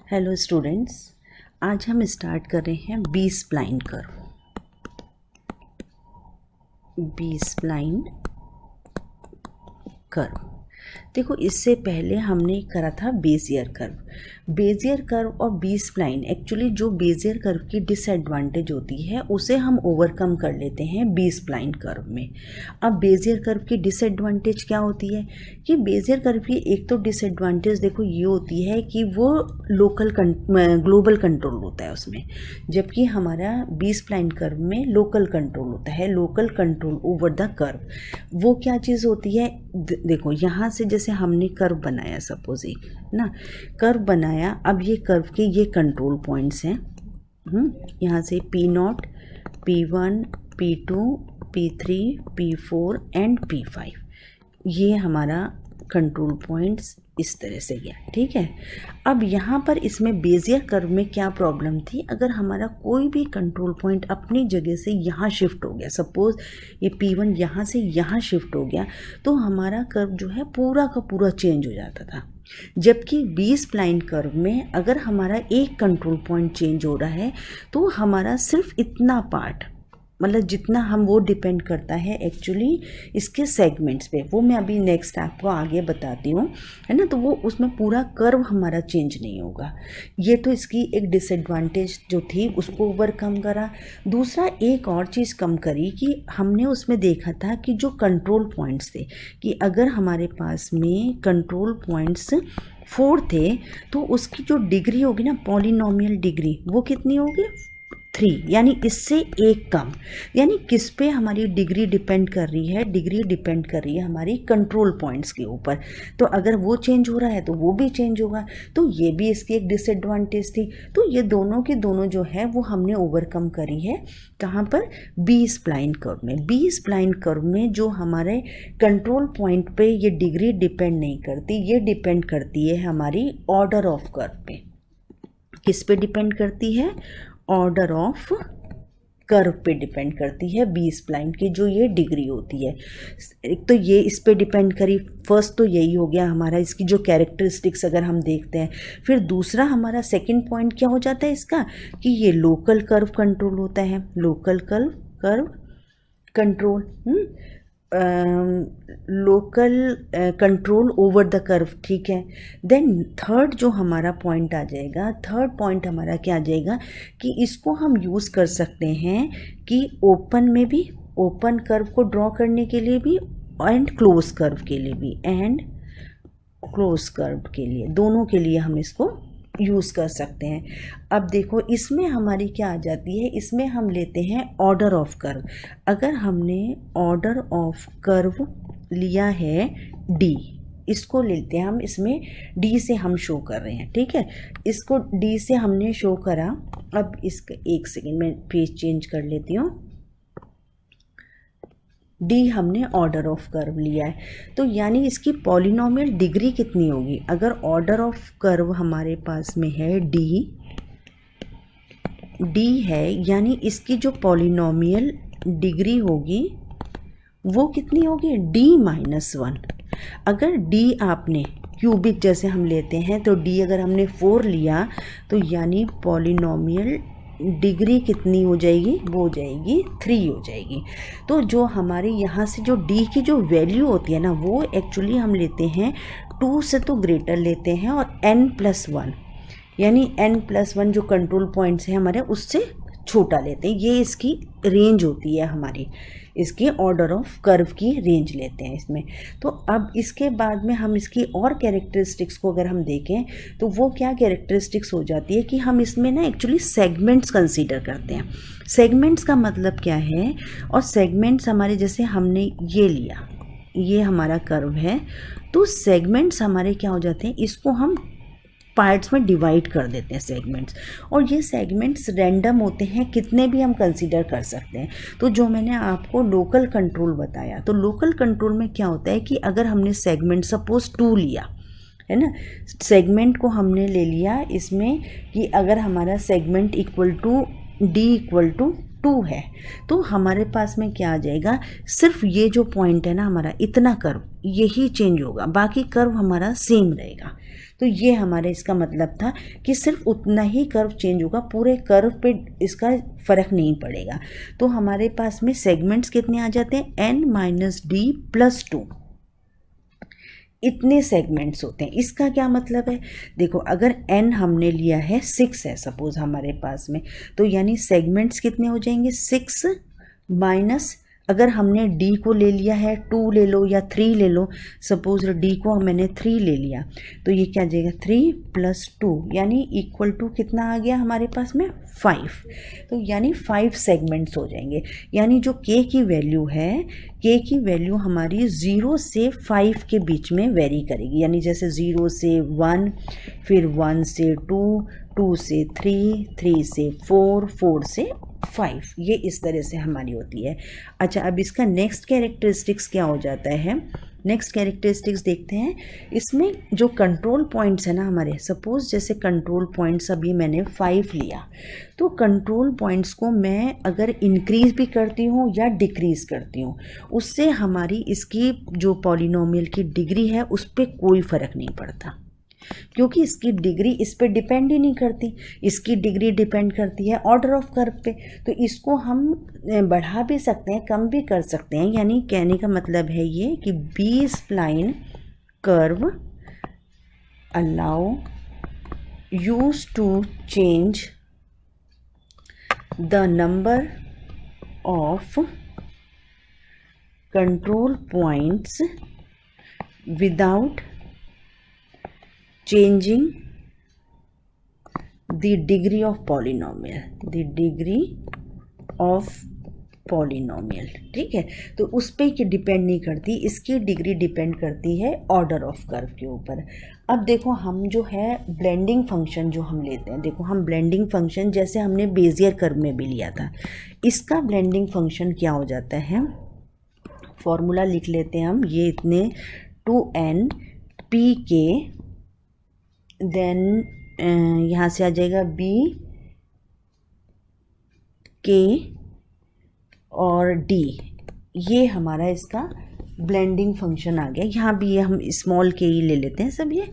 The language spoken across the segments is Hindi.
हेलो स्टूडेंट्स, आज हम स्टार्ट कर रहे हैं B spline curve. B spline curve देखो, इससे पहले हमने करा था बेजियर कर्व। बेजियर कर्व और बी स्प्लाइन, एक्चुअली जो बेजियर कर्व की डिसएडवांटेज होती है उसे हम ओवरकम कर लेते हैं बी स्प्लाइन कर्व में। अब बेजियर कर्व की डिसएडवांटेज क्या होती है कि बेजियर कर्व की एक तो डिसएडवांटेज देखो ये होती है कि वो ग्लोबल कंट्रोल होता है उसमें, जबकि हमारा बी स्प्लाइन कर्व में लोकल कंट्रोल होता है, local control over the curve. वो क्या चीज़ होती है, देखो यहाँ से जैसे हमने कर्व बनाया, सपोज एक ना कर्व बनाया। अब ये कर्व के ये कंट्रोल पॉइंट्स हैं, यहाँ से P0, P1, P2, P3, P4 and P5, ये हमारा कंट्रोल पॉइंट्स इस तरह से गया। ठीक है, अब यहाँ पर इसमें बेजियर कर्व में क्या प्रॉब्लम थी, अगर हमारा कोई भी कंट्रोल पॉइंट अपनी जगह से यहाँ शिफ्ट हो गया, सपोज ये P1 यहाँ से यहाँ शिफ्ट हो गया, तो हमारा कर्व जो है पूरा का पूरा चेंज हो जाता था। जबकि बी स्प्लाइन कर्व में अगर हमारा एक कंट्रोल पॉइंट चेंज हो रहा है तो हमारा सिर्फ इतना पार्ट, मतलब जितना हम, वो डिपेंड करता है एक्चुअली इसके सेगमेंट्स पे। वो मैं अभी नेक्स्ट आपको आगे बताती हूँ, है ना। तो वो उसमें पूरा कर्व हमारा चेंज नहीं होगा। ये तो इसकी एक डिसएडवांटेज जो थी उसको ओवरकम करा। दूसरा एक और चीज़ कम करी कि हमने उसमें देखा था कि जो कंट्रोल पॉइंट्स थे, कि अगर हमारे पास में कंट्रोल पॉइंट्स 4 थे तो उसकी जो डिग्री होगी ना, पॉलिनोमियल डिग्री, वो कितनी होगी 3, यानी इससे एक कम। यानी किस पे हमारी डिग्री डिपेंड कर रही है, डिग्री डिपेंड कर रही है हमारी कंट्रोल पॉइंट्स के ऊपर। तो अगर वो चेंज हो रहा है तो वो भी चेंज होगा, तो ये भी इसकी एक डिसएडवांटेज थी। तो ये दोनों की दोनों जो है वो हमने ओवरकम करी है। कहाँ पर, बी स्प्लाइन कर्व में। बी स्प्लाइन कर्व में जो हमारे कंट्रोल पॉइंट पे ये डिग्री डिपेंड नहीं करती, ये डिपेंड करती है हमारी ऑर्डर ऑफ कर्व पे। किस पे डिपेंड करती है, ऑर्डर ऑफ कर्व पे डिपेंड करती है बी स्प्लाइन की जो ये डिग्री होती है। एक तो ये इस पे डिपेंड करी, फर्स्ट तो यही हो गया हमारा इसकी जो कैरेक्टरिस्टिक्स अगर हम देखते हैं। फिर दूसरा हमारा सेकंड पॉइंट क्या हो जाता है इसका, कि ये लोकल कर्व कंट्रोल होता है, local curve control, local control over the curve. ठीक है, देन थर्ड जो हमारा पॉइंट आ जाएगा, थर्ड पॉइंट हमारा क्या आ जाएगा कि इसको हम यूज़ कर सकते हैं कि ओपन में भी, ओपन कर्व को ड्रॉ करने के लिए भी एंड क्लोज कर्व के लिए भी, एंड क्लोज कर्व के लिए, दोनों के लिए हम इसको यूज़ कर सकते हैं। अब देखो इसमें हमारी क्या आ जाती है, इसमें हम लेते हैं ऑर्डर ऑफ कर्व। अगर हमने ऑर्डर ऑफ कर्व लिया है डी, इसको लेते हैं हम, इसमें डी से हम शो कर रहे हैं। ठीक है, इसको डी से हमने शो करा। अब इसका एक सेकेंड में पेज चेंज कर लेती हूँ। डी हमने ऑर्डर ऑफ कर्व लिया है, तो यानी इसकी पॉलिनोमियल डिग्री कितनी होगी, अगर ऑर्डर ऑफ कर्व हमारे पास में है डी है, यानी इसकी जो पॉलिनोमियल डिग्री होगी वो कितनी होगी, D-1। अगर डी आपने क्यूबिक जैसे हम लेते हैं तो डी अगर हमने 4 लिया तो यानी पॉलिनोमियल डिग्री कितनी हो जाएगी, वो हो जाएगी 3 हो जाएगी। तो जो हमारी यहाँ से जो डी की जो वैल्यू होती है ना, वो एक्चुअली हम लेते हैं 2 से तो ग्रेटर लेते हैं, और n+1, यानी n+1 जो कंट्रोल पॉइंट्स हैं हमारे उससे छोटा लेते हैं। ये इसकी रेंज होती है हमारी, इसके ऑर्डर ऑफ कर्व की रेंज लेते हैं इसमें। तो अब इसके बाद में हम इसकी और कैरेक्टरिस्टिक्स को अगर हम देखें तो वो क्या कैरेक्टरिस्टिक्स हो जाती है कि हम इसमें ना एक्चुअली सेगमेंट्स कंसीडर करते हैं। सेगमेंट्स का मतलब क्या है, और सेगमेंट्स हमारे, जैसे हमने ये लिया, ये हमारा कर्व है, तो सेगमेंट्स हमारे क्या हो जाते हैं, इसको हम पार्ट्स में डिवाइड कर देते हैं सेगमेंट्स, और ये सेगमेंट्स रैंडम होते हैं, कितने भी हम कंसीडर कर सकते हैं। तो जो मैंने आपको लोकल कंट्रोल बताया, तो लोकल कंट्रोल में क्या होता है कि अगर हमने सेगमेंट सपोज 2 लिया है ना, सेगमेंट को हमने ले लिया इसमें कि अगर हमारा segment equal to D equal to 2 है, तो हमारे पास में क्या आ जाएगा, सिर्फ ये जो पॉइंट है ना हमारा, इतना कर्व यही चेंज होगा, बाकी कर्व हमारा सेम रहेगा। तो ये हमारे इसका मतलब था कि सिर्फ उतना ही कर्व चेंज होगा, पूरे कर्व पे इसका फ़र्क नहीं पड़ेगा। तो हमारे पास में सेगमेंट्स कितने आ जाते हैं, n-d+2 इतने सेगमेंट्स होते हैं। इसका क्या मतलब है, देखो अगर n हमने लिया है 6 है सपोज हमारे पास में, तो यानी सेगमेंट्स कितने हो जाएंगे, 6 माइनस, अगर हमने d को ले लिया है 2 ले लो या 3 ले लो, सपोज d को मैंने 3 ले लिया, तो ये क्या आ जाएगा 3 + 2 यानी इक्वल टू कितना आ गया हमारे पास में 5। तो यानी 5 सेगमेंट्स हो जाएंगे। यानी जो k की वैल्यू है, k की वैल्यू हमारी 0 से 5 के बीच में वेरी करेगी। यानी जैसे 0 से 1, फिर 1 से 2, 2 से 3, 3 से 4, 4 से 5, ये इस तरह से हमारी होती है। अच्छा, अब इसका नेक्स्ट कैरेक्टरिस्टिक्स क्या हो जाता है, नेक्स्ट कैरेक्टरिस्टिक्स देखते हैं। इसमें जो कंट्रोल पॉइंट्स है ना हमारे, सपोज जैसे कंट्रोल पॉइंट्स अभी मैंने 5 लिया, तो कंट्रोल पॉइंट्स को मैं अगर इंक्रीज़ भी करती हूँ या डिक्रीज़ करती हूँ, उससे हमारी इसकी जो पॉलिनोमियल की डिग्री है उस पर कोई फ़र्क नहीं पड़ता, क्योंकि इसकी डिग्री इस पे डिपेंड ही नहीं करती। इसकी डिग्री डिपेंड करती है ऑर्डर ऑफ कर्व पे, तो इसको हम बढ़ा भी सकते हैं, कम भी कर सकते हैं। यानी कहने का मतलब है ये कि B spline curve allow use to change the number of control points without changing the degree of polynomial, the degree of polynomial, ठीक है। तो उस पर कि डिपेंड नहीं करती, इसकी डिग्री डिपेंड करती है ऑर्डर ऑफ कर्व के ऊपर। अब देखो हम जो है ब्लेंडिंग फंक्शन जो हम लेते हैं, देखो हम ब्लेंडिंग फंक्शन जैसे हमने बेजियर कर्व में भी लिया था, इसका ब्लेंडिंग फंक्शन क्या हो जाता है, फॉर्मूला लिख लेते हैं हम, ये इतने 2n pk, देन यहाँ से आ जाएगा बी के और डी, ये हमारा इसका ब्लेंडिंग फंक्शन आ गया। यहाँ भी ये हम स्मॉल के ही ले लेते हैं सब, ये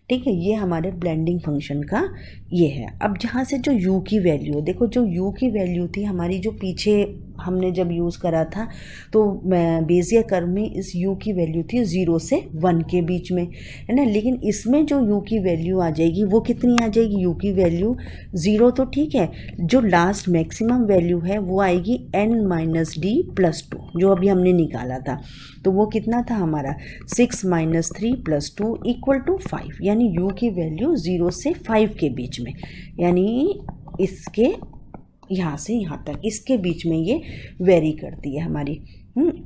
ठीक है, ये हमारे ब्लेंडिंग फंक्शन का ये है। अब जहाँ से जो u की वैल्यू, देखो जो u की वैल्यू थी हमारी, जो पीछे हमने जब यूज़ करा था तो बेजियर कर्व में इस u की वैल्यू थी 0 से 1 के बीच में, है ना। लेकिन इसमें जो u की वैल्यू आ जाएगी वो कितनी आ जाएगी, u की वैल्यू 0 तो ठीक है, जो लास्ट मैक्सिमम वैल्यू है वो आएगी n-d+2 जो अभी हमने निकाला था, तो वो कितना था हमारा 6 - 3 + 2 = 5। यानी u की वैल्यू 0 से 5 के बीच में, यानी इसके यहाँ से यहाँ तक इसके बीच में ये वेरी करती है हमारी।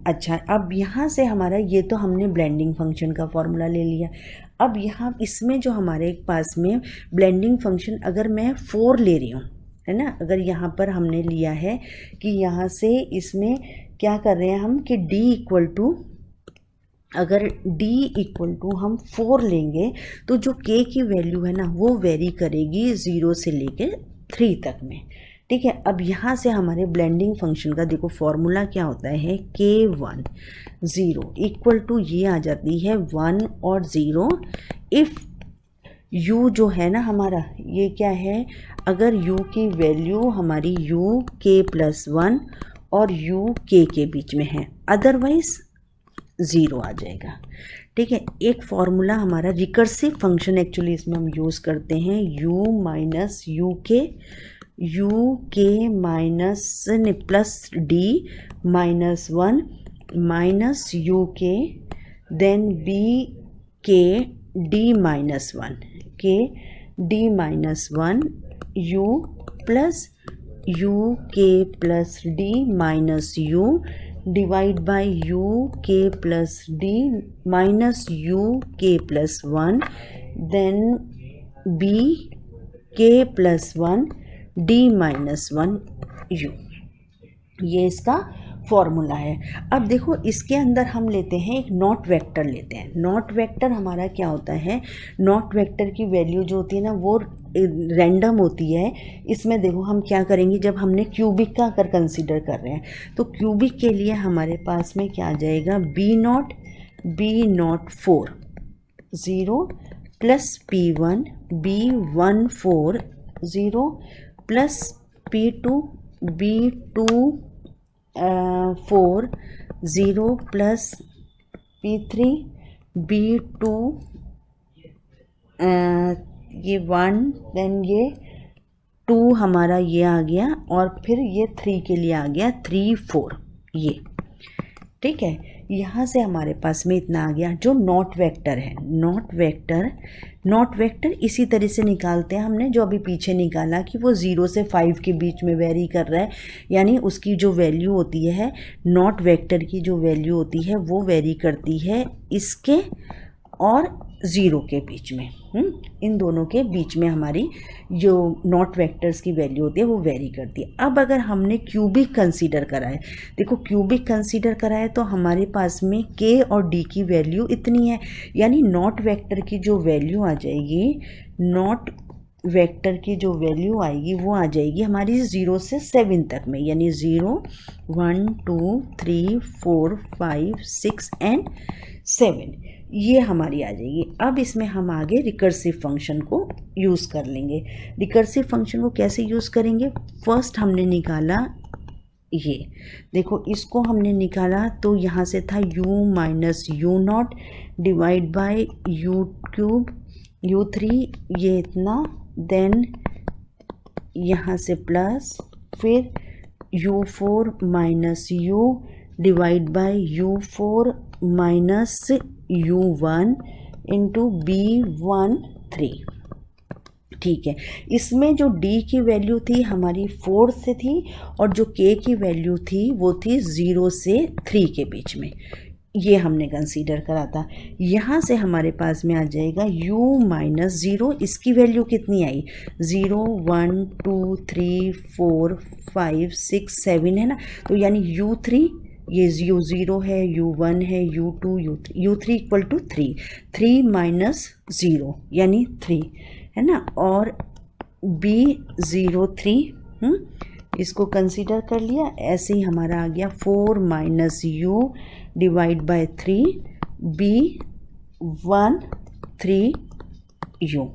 अच्छा, अब यहाँ से हमारा ये तो हमने ब्लेंडिंग फंक्शन का फॉर्मूला ले लिया। अब यहाँ इसमें जो हमारे पास में ब्लेंडिंग फंक्शन अगर मैं 4 ले रही हूँ, है ना, अगर यहाँ पर हमने लिया है कि यहाँ से इसमें क्या कर रहे हैं हम कि अगर d हम 4 लेंगे तो जो k की वैल्यू है ना वो वेरी करेगी 0 से लेकर 3 तक में, ठीक है। अब यहाँ से हमारे ब्लेंडिंग फंक्शन का देखो फॉर्मूला क्या होता है, k1 0 ये आ जाती है 1 और 0 इफ़ u जो है ना हमारा ये क्या है, अगर u की वैल्यू हमारी u k+1 और u k के बीच में है, अदरवाइज 0 आ जाएगा, ठीक है। एक फॉर्मूला हमारा रिकर्सिव फंक्शन एक्चुअली इसमें हम यूज़ करते हैं, u - uk plus d -1 uk then b k d -1 u plus uk plus d - u divide by uk plus d uk plus 1 then b k plus 1 d -1 u, ये इसका फॉर्मूला है। अब देखो इसके अंदर हम लेते हैं एक नॉट वेक्टर लेते हैं। नॉट वेक्टर हमारा क्या होता है, नॉट वेक्टर की वैल्यू जो होती है ना वो रैंडम होती है, इसमें देखो हम क्या करेंगे, जब हमने क्यूबिक का अगर कंसीडर कर रहे हैं तो क्यूबिक के लिए हमारे पास में क्या आ जाएगा, B0 4 0 plus P1 B1 4 0 plus P2 B2 4 0 plus P3 B2 ये 1, देन ये 2 हमारा ये आ गया, और फिर ये 3 के लिए आ गया 3 4 ये, ठीक है। यहाँ से हमारे पास में इतना आ गया जो नॉट वेक्टर है। नॉट वेक्टर इसी तरह से निकालते हैं हमने, जो अभी पीछे निकाला कि वो 0 से 5 के बीच में वेरी कर रहा है, यानी उसकी जो वैल्यू होती है, नॉट वेक्टर की जो वैल्यू होती है वो वेरी करती है इसके और 0 के बीच में। इन दोनों के बीच में हमारी जो नॉट वेक्टर्स की वैल्यू होती है वो वेरी करती है। अब अगर हमने क्यूबिक कंसीडर करा है, देखो क्यूबिक कंसीडर करा है तो हमारे पास में k और d की वैल्यू इतनी है, यानी नॉट वेक्टर की जो वैल्यू आ जाएगी, नॉट वेक्टर की जो वैल्यू आएगी वो आ जाएगी हमारी 0 से 7 तक में, यानी 0 1 2 3 4 5 6 एंड 7, ये हमारी आ जाएगी। अब इसमें हम आगे रिकर्सिव फंक्शन को यूज़ कर लेंगे। रिकर्सिव फंक्शन को कैसे यूज़ करेंगे, फर्स्ट हमने निकाला ये, देखो इसको हमने निकाला तो यहाँ से था u minus u0 divide by u cube u3, ये इतना, देन यहाँ से प्लस, फिर u4 minus u divide bye u4 minus u1 into B1 3, ठीक है। इसमें जो d की वैल्यू थी हमारी 4 से थी, और जो k की वैल्यू थी वो थी 0 से 3 के बीच में, ये हमने कंसीडर करा था। यहाँ से हमारे पास में आ जाएगा u माइनस 0, इसकी वैल्यू कितनी आई, 0 1 2 3 4 5 6 7 है ना, तो यानी u3, ये u0 है, u1 है, u2 u3 equal to 3 minus 0 यानी 3 है ना, और B03 इसको कंसीडर कर लिया, ऐसे ही हमारा आ गया 4 minus u divide by 3 B1 3 u,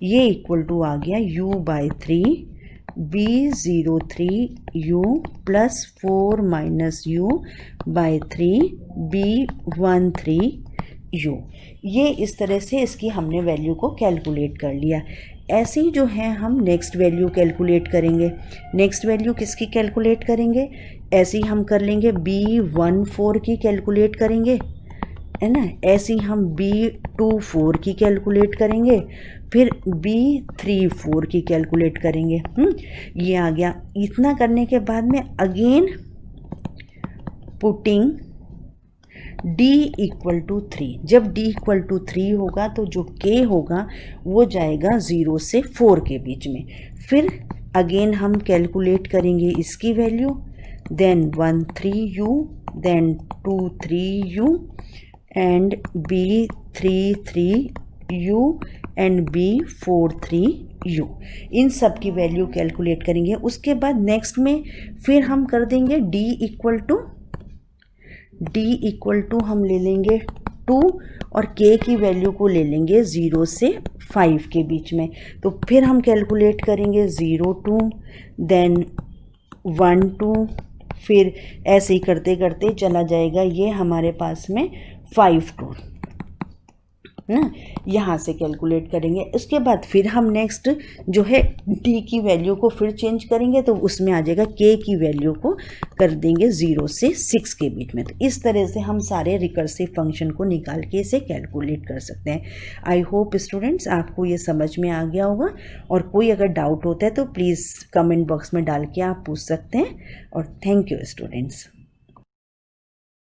ये इक्वल टू आ गया u by 3 B03 u plus 4 minus u by 3 B13 u। ये इस तरह से इसकी हमने वैल्यू को कैलकुलेट कर लिया। ऐसे ही जो है हम नेक्स्ट वैल्यू कैलकुलेट करेंगे। नेक्स्ट वैल्यू किसकी कैलकुलेट करेंगे, ऐसे ही हम कर लेंगे B14 की कैलकुलेट करेंगे, है ना, ऐसे ही हम B24 की कैलकुलेट करेंगे, फिर B34 की कैलकुलेट करेंगे। ये आ गया। इतना करने के बाद में again putting d equal to 3, जब d इक्वल टू 3 होगा तो जो k होगा वो जाएगा 0 से 4 के बीच में। फिर अगेन हम कैलकुलेट करेंगे इसकी value, then 1 3u, then 2 3u and B33u and B43u, इन सब की वैल्यू कैलकुलेट करेंगे। उसके बाद नेक्स्ट में फिर हम कर देंगे d इक्वल टू हम ले लेंगे 2 और k की वैल्यू को ले लेंगे 0 से 5 के बीच में। तो फिर हम कैलकुलेट करेंगे 0 2 देन 1 2, फिर ऐसे ही करते करते चला जाएगा ये हमारे पास में 5 2 ना, यहाँ से कैलकुलेट करेंगे। उसके बाद फिर हम नेक्स्ट जो है d की वैल्यू को फिर चेंज करेंगे, तो उसमें आ जाएगा k की वैल्यू को कर देंगे 0 से 6 के बीच में। तो इस तरह से हम सारे रिकर्सिव फंक्शन को निकाल के इसे कैलकुलेट कर सकते हैं। आई होप स्टूडेंट्स आपको ये समझ में आ गया होगा, और कोई अगर डाउट होता है तो प्लीज़ कमेंट बॉक्स में डाल के आप पूछ सकते हैं। और थैंक यू स्टूडेंट्स।